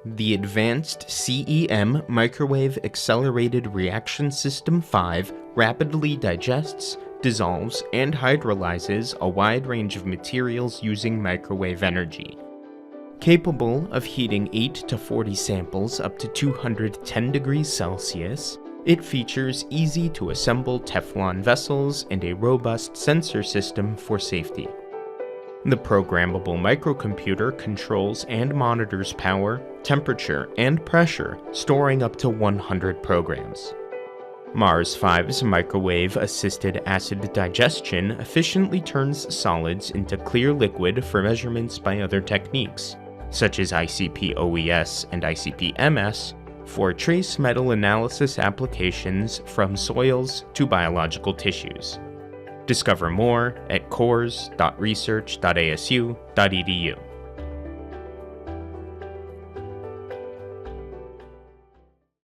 The Advanced CEM Microwave Accelerated Reaction System 5 rapidly digests, dissolves, and hydrolyzes a wide range of materials using microwave energy. Capable of heating 8 to 40 samples up to 210 degrees Celsius, it features easy-to-assemble Teflon vessels and a robust sensor system for safety. The programmable microcomputer controls and monitors power, temperature, and pressure, storing up to 100 programs. Mars 5's microwave-assisted acid digestion efficiently turns solids into clear liquid for measurements by other techniques, such as ICP-OES and ICP-MS, for trace metal analysis applications from soils to biological tissues. Discover more at cores.research.asu.edu.